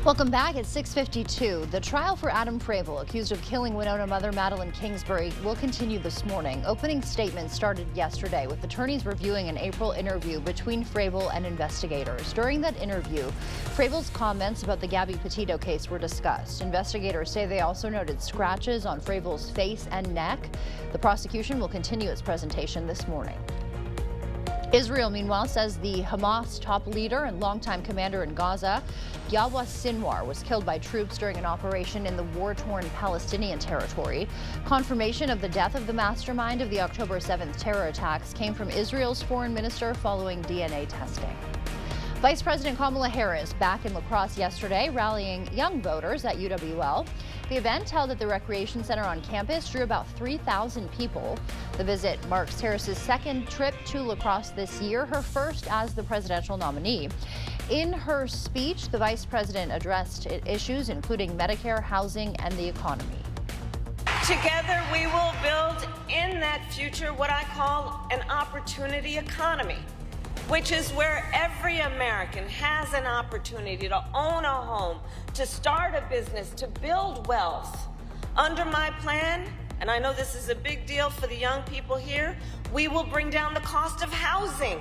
Welcome back at 6:52. The trial for Adam Frable, accused of killing Winona mother Madeline Kingsbury, will continue this morning. Opening statements started yesterday with attorneys reviewing an April interview between Frable and investigators. During that interview, Frable's comments about the Gabby Petito case were discussed. Investigators say they also noted scratches on Frable's face and neck. The prosecution will continue its presentation this morning. Israel, meanwhile, says the Hamas top leader and longtime commander in Gaza, Yahya Sinwar, was killed by troops during an operation in the war-torn Palestinian territory. Confirmation of the death of the mastermind of the October 7th terror attacks came from Israel's foreign minister following DNA testing. Vice President Kamala Harris back in La Crosse yesterday, rallying young voters at UWL. The event, held at the Recreation Center on campus, drew about 3,000 people. The visit marks Harris's second trip to La Crosse this year, her first as the presidential nominee. In her speech, the vice president addressed issues including Medicare, housing, and the economy. Together, we will build in that future what I call an opportunity economy, which is where every American has an opportunity to own a home, to start a business, to build wealth. Under my plan, and I know this is a big deal for the young people here, we will bring down the cost of housing.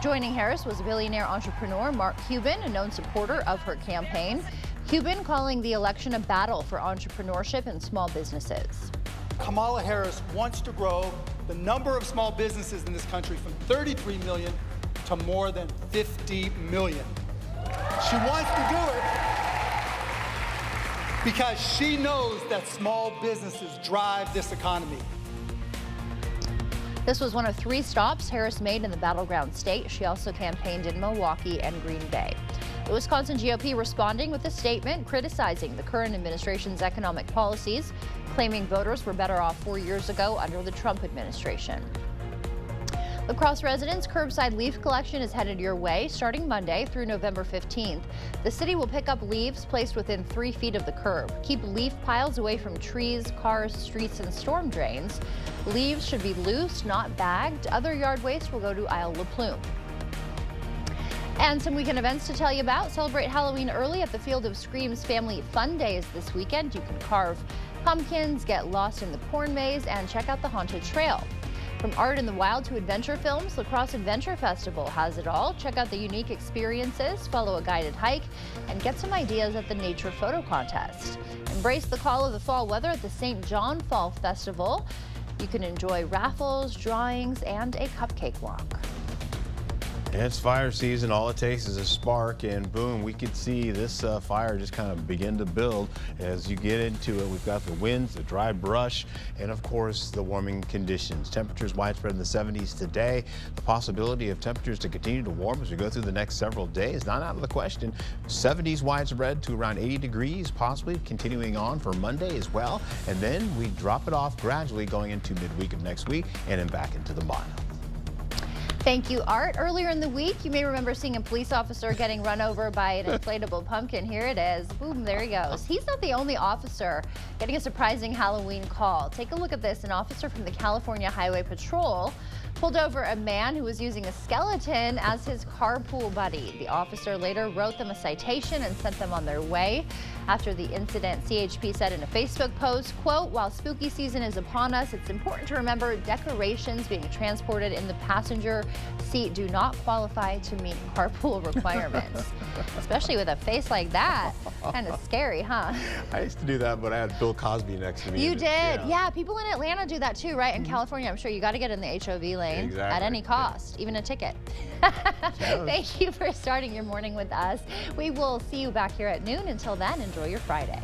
Joining Harris was billionaire entrepreneur Mark Cuban, a known supporter of her campaign. Cuban calling the election a battle for entrepreneurship and small businesses. Kamala Harris wants to grow the number of small businesses in this country from 33 million to more than 50 million. She wants to do it because she knows that small businesses drive this economy. This was one of 3 stops Harris made in the battleground state. She also campaigned in Milwaukee and Green Bay. The Wisconsin GOP responding with a statement criticizing the current administration's economic policies, claiming voters were better off 4 years ago under the Trump administration. La Crosse residents' curbside leaf collection is headed your way starting Monday through November 15th. The city will pick up leaves placed within 3 feet of the curb. Keep leaf piles away from trees, cars, streets, and storm drains. Leaves should be loose, not bagged. Other yard waste will go to Isle La Plume. And some weekend events to tell you about. Celebrate Halloween early at the Field of Screams Family Fun Days this weekend. You can carve pumpkins, get lost in the corn maze, and check out the Haunted Trail. From art in the wild to adventure films, La Crosse Adventure Festival has it all. Check out the unique experiences, follow a guided hike, and get some ideas at the Nature Photo Contest. Embrace the call of the fall weather at the St. John Fall Festival. You can enjoy raffles, drawings, and a cupcake walk. It's fire season. All it takes is a spark, and boom, we could see this fire just kind of begin to build as you get into it. We've got the winds, the dry brush, and of course the warming conditions. Temperatures widespread in the 70s today. The possibility of temperatures to continue to warm as we go through the next several days, not out of the question. 70s widespread to around 80 degrees, possibly continuing on for Monday as well. And then we drop it off gradually going into midweek of next week and then back into the mild. Thank you, Art. Earlier in the week, you may remember seeing a police officer getting run over by an inflatable pumpkin. Here it is. Boom, there he goes. He's not the only officer getting a surprising Halloween call. Take a look at this. An officer from the California Highway Patrol pulled over a man who was using a skeleton as his carpool buddy. The officer later wrote them a citation and sent them on their way. After the incident, CHP said in a Facebook post, quote, "While spooky season is upon us, it's important to remember decorations being transported in the passenger seat do not qualify to meet carpool requirements." Especially with a face like that. Kind of scary, huh? I used to do that, but I had Bill Cosby next to me. You did? Yeah, people in Atlanta do that too, right? In California, I'm sure you got to get in the HOV lane at any cost, even a ticket. Thank you for starting your morning with us. We will see you back here at noon. Until then, enjoy your Friday.